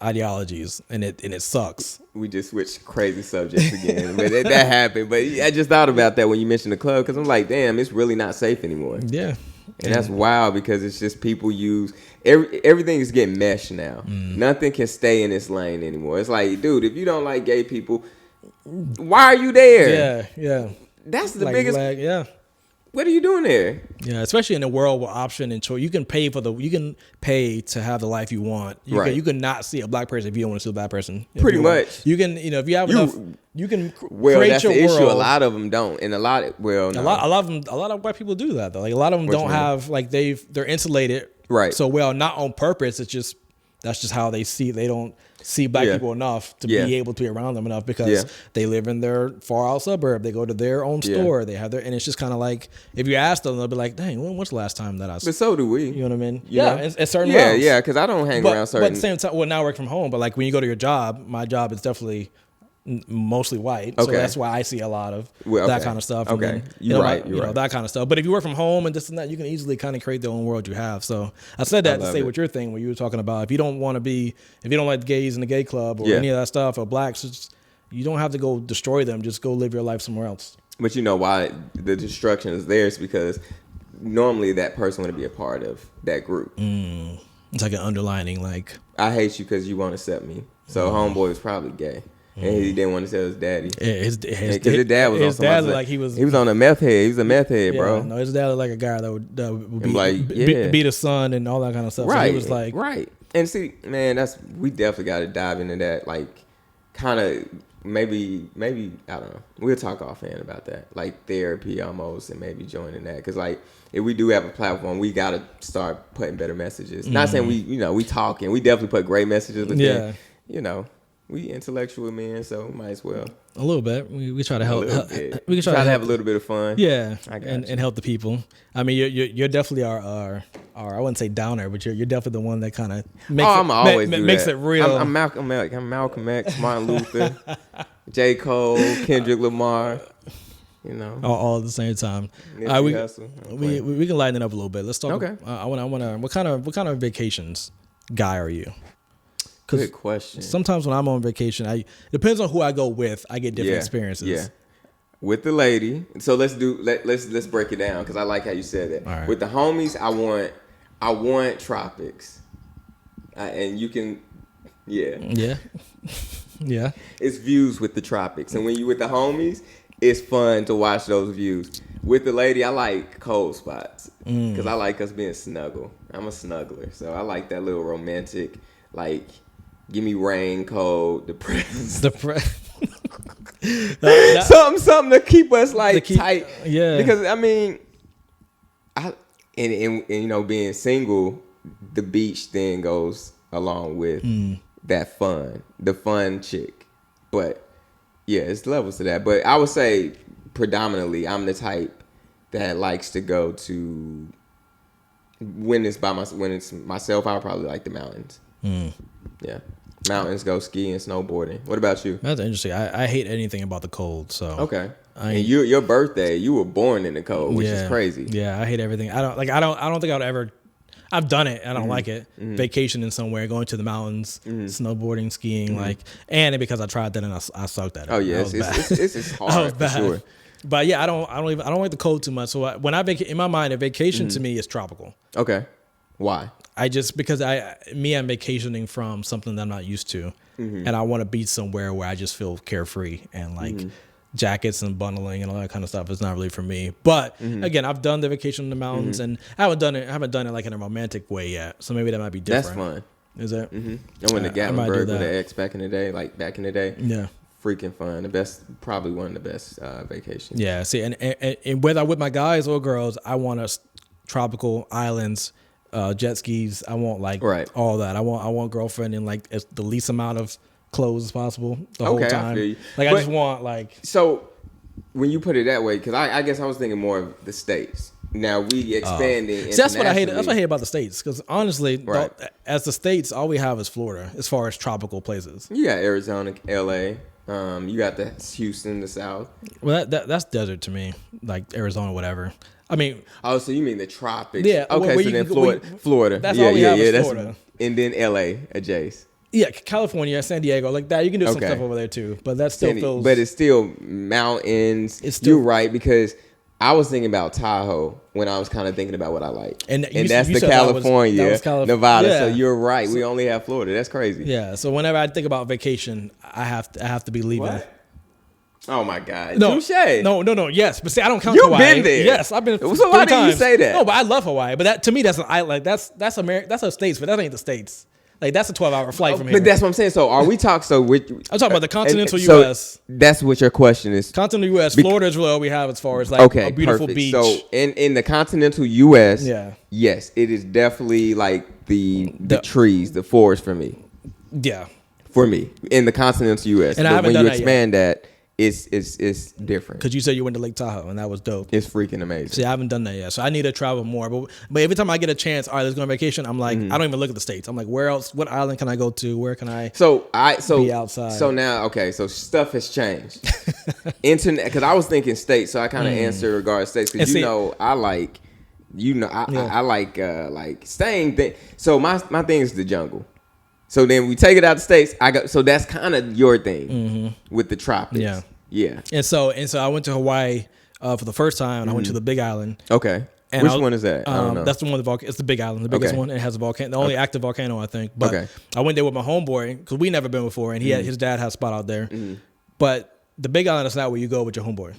Speaker 2: ideologies, and it sucks.
Speaker 1: We just switched crazy subjects again, but that happened. But I just thought about that when you mentioned the club because I'm like, damn, it's really not safe anymore.
Speaker 2: Yeah,
Speaker 1: and that's wild because it's just people use everything is getting meshed now. Nothing can stay in this lane anymore. It's like, dude, if you don't like gay people, why are you there?
Speaker 2: Yeah.
Speaker 1: That's the biggest.
Speaker 2: Yeah.
Speaker 1: What are you doing there?
Speaker 2: Yeah, especially in a world with option and choice, you can pay to have the life you want. You can not see a black person if you don't want to see a black person.
Speaker 1: Pretty much.
Speaker 2: You can, if you have enough, you can
Speaker 1: well,
Speaker 2: create
Speaker 1: that's
Speaker 2: your
Speaker 1: the
Speaker 2: world.
Speaker 1: issue. A lot of them don't, and a lot
Speaker 2: of white people do that though. Like a lot of them don't have they're insulated
Speaker 1: right.
Speaker 2: So well, not on purpose. It's just that's just how they see. They don't see black people enough to be able to be around them enough because they live in their far out suburb. They go to their own store. They have their, and it's just kind of like, if you ask them, they'll be like, dang, when's the last time that I...
Speaker 1: But so do we.
Speaker 2: You know what I mean?
Speaker 1: You know?
Speaker 2: At certain realms.
Speaker 1: Yeah, because I don't hang around certain...
Speaker 2: But at the same time, well, now I work from home, but like when you go to your job, my job is definitely mostly white. So that's why I see a lot of that kind of stuff.
Speaker 1: Okay.
Speaker 2: And then,
Speaker 1: you're right.
Speaker 2: That kind of stuff. But if you work from home and this and that, you can easily kind of create the own world you have. So I said that to say what your thing, where you were talking about, if you don't want to be, if you don't like the gays in the gay club or any of that stuff, or blacks, you don't have to go destroy them. Just go live your life somewhere else.
Speaker 1: But you know why the destruction is there? It's because normally that person would be a part of that group.
Speaker 2: It's like an underlining, like,
Speaker 1: I hate you because you won't accept me. So homeboy was probably gay. And he didn't want to tell his daddy.
Speaker 2: His
Speaker 1: dad was on some
Speaker 2: like he was
Speaker 1: on a meth head. He was a meth head, bro.
Speaker 2: No, his dad was like a guy that would
Speaker 1: beat
Speaker 2: his son and all that kind of stuff.
Speaker 1: Right.
Speaker 2: So he was like,
Speaker 1: right. And see, man, we definitely got to dive into that. Like, kind of maybe I don't know. We'll talk offhand about that, like therapy almost, and maybe joining that, because like if we do have a platform, we got to start putting better messages. Not saying we talking. We definitely put great messages, but then, we intellectual men, so we might as well.
Speaker 2: A little bit. We try to help.
Speaker 1: We can try to have a little bit of fun.
Speaker 2: Yeah, and help the people. I mean, you're definitely our I wouldn't say downer, but you're definitely the one that kind of makes it real.
Speaker 1: I'm Malcolm X, Martin Luther, J. Cole, Kendrick Lamar. You know,
Speaker 2: all at the same time. We can lighten it up a little bit. Let's talk.
Speaker 1: Okay.
Speaker 2: I want. What kind of vacations guy are you?
Speaker 1: Good question.
Speaker 2: Sometimes when I'm on vacation, depends on who I go with. I get different experiences.
Speaker 1: Yeah, with the lady. So let's break it down, because I like how you said that.
Speaker 2: Right.
Speaker 1: With the homies, I want tropics, and you can,
Speaker 2: yeah.
Speaker 1: It's views with the tropics, and when you with the homies, it's fun to watch those views. With the lady, I like cold spots because I like us being snuggle. I'm a snuggler, so I like that little romantic, like. Give me rain, cold, depressed. Something to keep us tight.
Speaker 2: Yeah.
Speaker 1: Because I mean, and being single, the beach thing goes along with that fun, the fun chick. But yeah, it's levels to that. But I would say predominantly, I'm the type that likes to go to when it's myself. I would probably like the mountains. Yeah. Mountains, go skiing, snowboarding. What about you?
Speaker 2: That's interesting. I hate anything about the cold. So
Speaker 1: okay. And your birthday, you were born in the cold, which is crazy.
Speaker 2: Yeah, I hate everything. I don't think I would ever. I've done it. I don't like it. Vacationing somewhere, going to the mountains, snowboarding, skiing, and because I tried that and I sucked at it.
Speaker 1: Oh yeah, it's hard for sure.
Speaker 2: But yeah, I don't like the cold too much. So when in my mind, a vacation to me is tropical.
Speaker 1: Okay. Why?
Speaker 2: Because I'm vacationing from something that I'm not used to, and I want to be somewhere where I just feel carefree and like jackets and bundling and all that kind of stuff is not really for me. But again, I've done the vacation in the mountains, and I haven't done it like in a romantic way yet. So maybe that might be different.
Speaker 1: That's fun.
Speaker 2: Is it?
Speaker 1: I went to Gatlinburg with an ex back in the day.
Speaker 2: Yeah.
Speaker 1: Freaking fun. Probably one of the best vacations.
Speaker 2: Yeah. See, and whether I'm with my guys or girls, I want us tropical islands. Jet skis. I want all that. I want girlfriend in like the least amount of clothes as possible the whole time. I feel you. I just want
Speaker 1: So when you put it that way, because I guess I was thinking more of the States. Now we expanding.
Speaker 2: That's what I hate. That's what I hate about the States. Because honestly, as the States, all we have is Florida as far as tropical places.
Speaker 1: You got Arizona, LA. You got the Houston, the South.
Speaker 2: Well, that's desert to me, like Arizona, whatever. I mean,
Speaker 1: so you mean the tropics?
Speaker 2: Yeah.
Speaker 1: Okay, so then Florida.
Speaker 2: That's all we have is Florida.
Speaker 1: And then LA, adjacent.
Speaker 2: Yeah, California, San Diego, like that. You can do some stuff over there too, but that still feels.
Speaker 1: But it's still mountains. You're right, because I was thinking about Tahoe when I was kind of thinking about what I like, and that's the California, Nevada. Yeah. So you're right. We only have Florida. That's crazy.
Speaker 2: Yeah. So whenever I think about vacation, I have to be leaving.
Speaker 1: What? Oh my God!
Speaker 2: No,
Speaker 1: touche.
Speaker 2: No. Yes, but see, I don't count
Speaker 1: You've
Speaker 2: Hawaii.
Speaker 1: Been there.
Speaker 2: Yes, I've been.
Speaker 1: So why did you say that?
Speaker 2: No, but I love Hawaii. But that to me, that's an island. That's America. That's a States, but that ain't the States. Like that's a 12-hour flight from here.
Speaker 1: But that's what I'm saying. So are we talking? So
Speaker 2: I'm talking about the continental
Speaker 1: so
Speaker 2: U.S.
Speaker 1: That's what your question is.
Speaker 2: Continental U.S. Florida is really all we have as far as like
Speaker 1: Okay,
Speaker 2: a beautiful
Speaker 1: perfect.
Speaker 2: beach.
Speaker 1: So in the continental U.S.,
Speaker 2: Yeah.
Speaker 1: yes, it is definitely like the trees, the forest for me.
Speaker 2: Yeah.
Speaker 1: For me, in the continental U.S.
Speaker 2: And I
Speaker 1: But
Speaker 2: haven't
Speaker 1: when
Speaker 2: done
Speaker 1: you
Speaker 2: that
Speaker 1: expand that, it's different.
Speaker 2: Because you said you went to Lake Tahoe and that was dope.
Speaker 1: It's freaking amazing.
Speaker 2: See, I haven't done that yet, so I need to travel more. But every time I get a chance, all right, let's go on vacation. I'm like, I don't even look at the states. I'm like, where else? What island can I go to? Where can I? Be outside.
Speaker 1: So now, okay, so stuff has changed. Internet, because I was thinking states, so I kind of answered regarding states because I like, I like staying. So my thing is the jungle. So then we take it out of the states. So that's kind of your thing with the tropics. Yeah.
Speaker 2: And so I went to Hawaii for the first time, and I went to the Big Island.
Speaker 1: Okay.
Speaker 2: And
Speaker 1: Which one is that? I don't know.
Speaker 2: That's the one. It's the Big Island, the biggest one. It has a volcano, the only active volcano, I think. But I went there with my homeboy because we never been before, and his dad had a spot out there. But the Big Island is not where you go with your homeboy.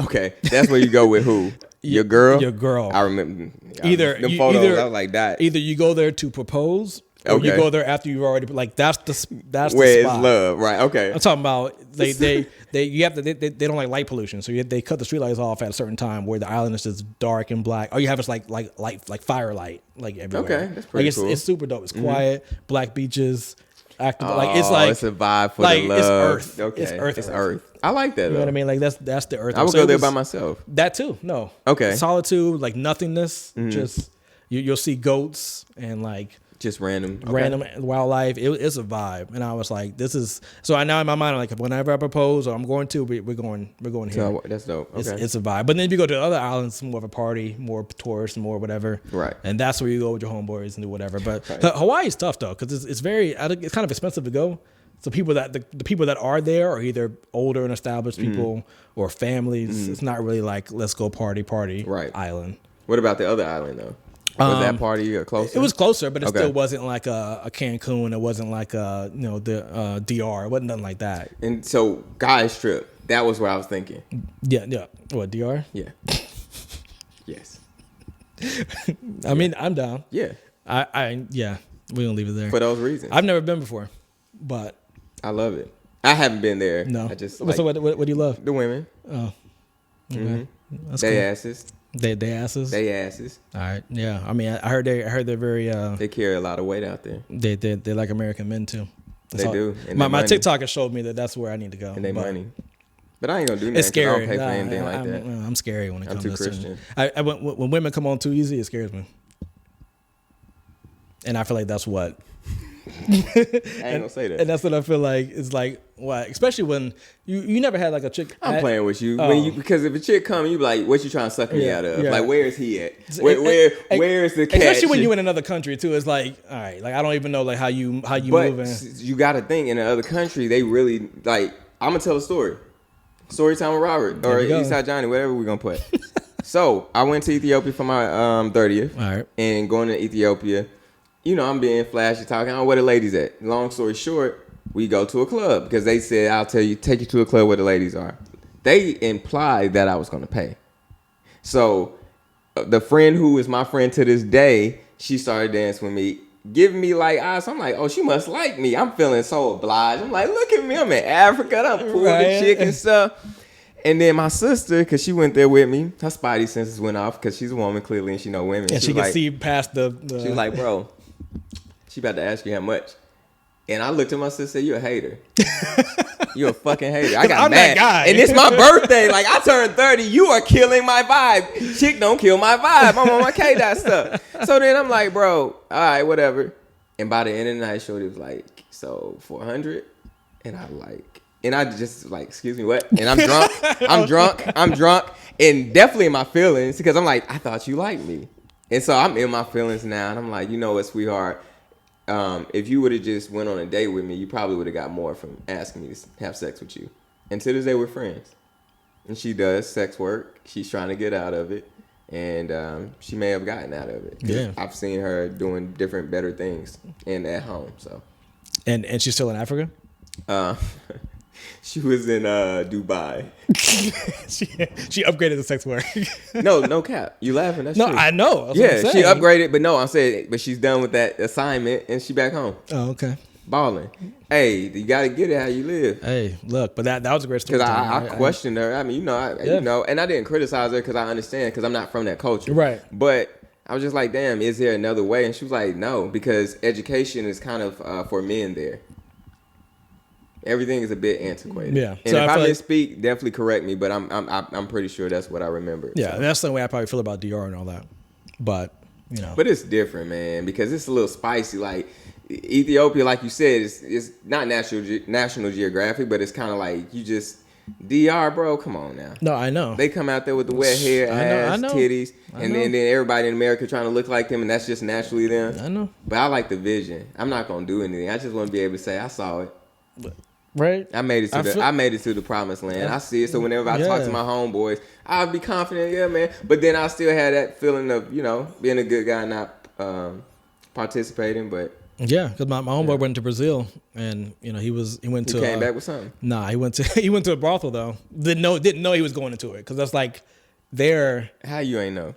Speaker 1: Okay, that's where you go with who? Your girl.
Speaker 2: Your girl.
Speaker 1: I remember.
Speaker 2: Either
Speaker 1: the photos. I was like that.
Speaker 2: Either you go there to propose. Or you go there after you've already that's the spot.
Speaker 1: Where it's love, right? Okay.
Speaker 2: I'm talking about they don't like light pollution, so they cut the streetlights off at a certain time where the island is just dark and black. All you have is like firelight like everywhere.
Speaker 1: Okay, that's pretty cool.
Speaker 2: It's super dope. It's quiet, black beaches, active. It's
Speaker 1: a vibe for the love.
Speaker 2: It's Earth.
Speaker 1: Okay,
Speaker 2: It's Earth.
Speaker 1: I like that.
Speaker 2: You know what I mean? Like that's the Earth.
Speaker 1: I would go there by myself.
Speaker 2: That too. No.
Speaker 1: Okay.
Speaker 2: Solitude, like nothingness. Just you'll see goats and like.
Speaker 1: Just random
Speaker 2: wildlife. It's a vibe, and I was like, "This is." So I now in my mind, I'm like, whenever I propose or I'm going to, we're going here.
Speaker 1: So that's dope. Okay.
Speaker 2: It's a vibe. But then if you go to the other islands, more of a party, more tourists, more whatever.
Speaker 1: Right.
Speaker 2: And that's where you go with your homeboys and do whatever. But Hawaii is tough though, because it's kind of expensive to go. So people that the people that are there are either older and established people or families. It's not really like let's go party island.
Speaker 1: What about the other island though? Was that party closer?
Speaker 2: It was closer, but it still wasn't like a Cancun. It wasn't like the DR. It wasn't nothing like that.
Speaker 1: And so, guys trip. That was what I was thinking.
Speaker 2: Yeah. What, DR?
Speaker 1: Yeah. Yes.
Speaker 2: I mean, I'm down.
Speaker 1: Yeah.
Speaker 2: We gonna leave it there
Speaker 1: for those reasons.
Speaker 2: I've never been before, but
Speaker 1: I love it. I haven't been there.
Speaker 2: No.
Speaker 1: I just
Speaker 2: so what do you love?
Speaker 1: The women.
Speaker 2: Oh. Okay. That's
Speaker 1: they
Speaker 2: cool.
Speaker 1: asses.
Speaker 2: They asses.
Speaker 1: They asses.
Speaker 2: All right. Yeah. I mean, I heard they're very.
Speaker 1: They carry a lot of weight out there.
Speaker 2: They like American men too.
Speaker 1: They do. And
Speaker 2: my TikTok showed me that's where I need to go.
Speaker 1: And they money. But I ain't gonna do nothing.
Speaker 2: It's scary.
Speaker 1: I don't pay for anything like that.
Speaker 2: I'm scary when it comes to this.
Speaker 1: I'm too Christian.
Speaker 2: When women come on too easy, it scares me. And I feel like that's what.
Speaker 1: I ain't gonna say that.
Speaker 2: And that's what I feel like. It's like what, especially when you never had like a chick.
Speaker 1: I'm playing with you because if a chick come, you be like, "What you trying to suck me out of? Like, where is he at? Where is the catch?"
Speaker 2: Especially when you in another country too. It's like, all right, like I don't even know like how you move.
Speaker 1: You got to think in another country, they really like. I'm gonna tell a story. Story time with Robert or Eastside Johnny, whatever we're gonna put. So I went to Ethiopia for my 30th.
Speaker 2: All right.
Speaker 1: And going to Ethiopia, I'm being flashy, talking. Oh, where the ladies at? Long story short, we go to a club because they said, "I'll take you to a club where the ladies are." They implied that I was gonna pay. So the friend who is my friend to this day, she started dancing with me, giving me like eyes. I'm like, oh, she must like me. I'm feeling so obliged. I'm like, look at me. I'm in Africa. I'm pulled the chick and stuff. And then my sister, because she went there with me, her spidey senses went off because she's a woman clearly and she know women.
Speaker 2: And she can see past the.
Speaker 1: She was like, bro, she about to ask you how much. And I looked at my sister and said, you a hater. You a fucking hater. I got
Speaker 2: I'm
Speaker 1: mad.
Speaker 2: That guy.
Speaker 1: And it's my birthday. Like, I turned 30. You are killing my vibe. Chick don't kill my vibe. I'm on my K-Dot stuff. So then I'm like, bro, all right, whatever. And by the end of the night, Shorty was like, so 400? And I just like, excuse me, what? And I'm drunk. And definitely in my feelings because I'm like, I thought you liked me. And so I'm in my feelings now. And I'm like, you know what, sweetheart? If you would have just went on a date with me, you probably would have got more from asking me to have sex with you. And to this day, we're friends. And she does sex work. She's trying to get out of it. And she may have gotten out of it.
Speaker 2: Yeah.
Speaker 1: I've seen her doing different, better things and at home. So.
Speaker 2: And she's still in Africa?
Speaker 1: She was in Dubai.
Speaker 2: she upgraded the sex work.
Speaker 1: No cap. You laughing? That's
Speaker 2: No,
Speaker 1: true.
Speaker 2: I know. That's what
Speaker 1: Yeah,
Speaker 2: I'm
Speaker 1: she
Speaker 2: saying.
Speaker 1: upgraded, but no, I'm saying, but she's done with that assignment and she back home
Speaker 2: Oh, okay.
Speaker 1: balling. Hey, you gotta get it how you live.
Speaker 2: Hey, look, but that was a great story.
Speaker 1: Because I questioned her. I mean, you know, and I didn't criticize her because I understand because I'm not from that culture.
Speaker 2: Right.
Speaker 1: But I was just like, damn, is there another way? And she was like, no, because education is kind of for men there. Everything is a bit antiquated.
Speaker 2: Yeah.
Speaker 1: And
Speaker 2: So
Speaker 1: if
Speaker 2: I
Speaker 1: I
Speaker 2: feel like-
Speaker 1: misspeak, definitely correct me. But I'm pretty sure that's what I remember.
Speaker 2: Yeah,
Speaker 1: So.
Speaker 2: that's the way I probably feel about DR and all that. But you know,
Speaker 1: But it's different, man, because it's a little spicy. Like Ethiopia, like you said, it's not National Geographic, but it's kind of like you just DR, bro. Come on now.
Speaker 2: no, I know.
Speaker 1: They come out there with the wet hair,
Speaker 2: I
Speaker 1: ass,
Speaker 2: know.
Speaker 1: titties,
Speaker 2: I
Speaker 1: and
Speaker 2: know.
Speaker 1: then everybody in America trying to look like them, and that's just naturally them.
Speaker 2: I know.
Speaker 1: But I like the vision. I'm not gonna do anything. I just want to be able to say I saw it.
Speaker 2: Right.
Speaker 1: I made it to I made it to the promised land. I see it. So whenever I talk
Speaker 2: Yeah.
Speaker 1: to my homeboys, I'll be confident, yeah, man. But then I still had that feeling of, you know, being a good guy, not participating. But
Speaker 2: Yeah, because my homeboy went to Brazil, and you know he went
Speaker 1: he
Speaker 2: to
Speaker 1: came back with something.
Speaker 2: Nah, he went to a brothel though. Didn't know he was going into it because that's like there
Speaker 1: How you ain't know?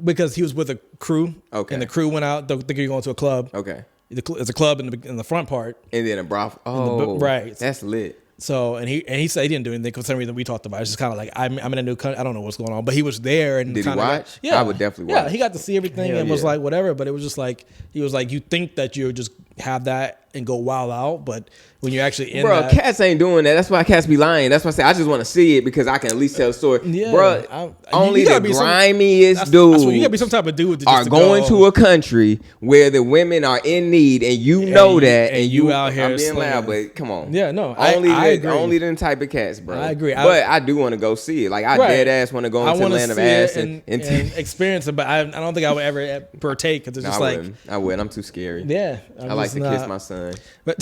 Speaker 2: because he was with a crew.
Speaker 1: Okay.
Speaker 2: And the crew went out. Don't think you're going to a club.
Speaker 1: Okay.
Speaker 2: It's a club in the front part.
Speaker 1: And then a broth. Oh,
Speaker 2: right.
Speaker 1: That's lit.
Speaker 2: So and he said he didn't do anything for some reason we talked about. It's just kind of like I'm in a new country. I don't know what's going on, but he was there and
Speaker 1: Did he
Speaker 2: kinda
Speaker 1: watch?
Speaker 2: yeah,
Speaker 1: I would definitely
Speaker 2: Yeah,
Speaker 1: watch.
Speaker 2: he got to see everything
Speaker 1: Hell
Speaker 2: and was
Speaker 1: yeah.
Speaker 2: like whatever. But it was just like he was like you think that you just have that and go wild out, but when you're actually in
Speaker 1: Bro,
Speaker 2: that,
Speaker 1: cats ain't doing that. That's why cats be lying. That's why I say I just want to see it because I can at least tell the story.
Speaker 2: Yeah,
Speaker 1: Bro, only
Speaker 2: you gotta
Speaker 1: the
Speaker 2: be some-
Speaker 1: grimiest
Speaker 2: that's
Speaker 1: dudes
Speaker 2: what, you gotta be some type of dude
Speaker 1: are going to a country where the women are in need, and you know that, and you
Speaker 2: out here
Speaker 1: I'm being loud,
Speaker 2: slinging.
Speaker 1: but come on.
Speaker 2: Yeah, no,
Speaker 1: only
Speaker 2: I
Speaker 1: the,
Speaker 2: agree.
Speaker 1: only them type of cats, bro.
Speaker 2: I agree.
Speaker 1: But I do want to go see it. Like I
Speaker 2: Right.
Speaker 1: dead ass want to go into the
Speaker 2: wanna
Speaker 1: land of
Speaker 2: see it
Speaker 1: ass and
Speaker 2: and experience it, but I don't think I would ever partake because it's
Speaker 1: No,
Speaker 2: just
Speaker 1: I
Speaker 2: like
Speaker 1: wouldn't. I wouldn't. I'm too scary.
Speaker 2: yeah,
Speaker 1: I like to kiss my son.
Speaker 2: But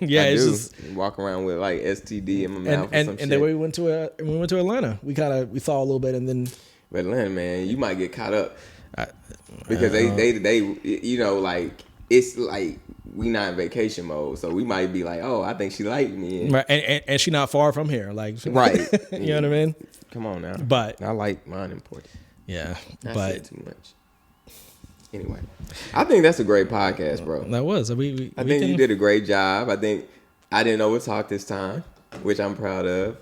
Speaker 2: yeah,
Speaker 1: I
Speaker 2: it's
Speaker 1: do.
Speaker 2: just
Speaker 1: Walk around with like STD in my mouth
Speaker 2: and
Speaker 1: or some shit.
Speaker 2: then we went to Atlanta. We saw a little bit and then
Speaker 1: But Atlanta, man, you might get caught up because they you know, like it's like we not in vacation mode, so we might be like, oh, I think she liked me.
Speaker 2: right, and she not far from here, like
Speaker 1: Right.
Speaker 2: you know what I mean?
Speaker 1: Come on now.
Speaker 2: But
Speaker 1: I like mine important.
Speaker 2: yeah,
Speaker 1: I
Speaker 2: but
Speaker 1: said too much. Anyway, I think that's a great podcast, bro.
Speaker 2: that was
Speaker 1: I think you did a great job. I think I didn't overtalk this time, which I'm proud of.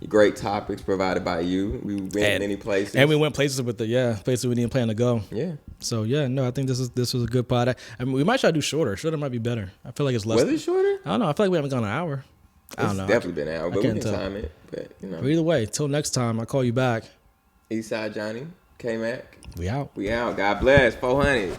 Speaker 1: Great topics provided by you. We went many places.
Speaker 2: and we went places with places we didn't plan to go.
Speaker 1: Yeah.
Speaker 2: So yeah, no, I think this was a good pod. I mean, we might try to do shorter. Shorter might be better. I feel like it's less.
Speaker 1: Was it shorter?
Speaker 2: I don't know. I feel like we haven't gone an hour. I don't
Speaker 1: It's
Speaker 2: know.
Speaker 1: definitely been an hour, but we
Speaker 2: can't
Speaker 1: can
Speaker 2: tell.
Speaker 1: time it. But you know,
Speaker 2: But either way, till next time, I call you back.
Speaker 1: Eastside Johnny, K-Mac,
Speaker 2: We out.
Speaker 1: we out. God bless. 400.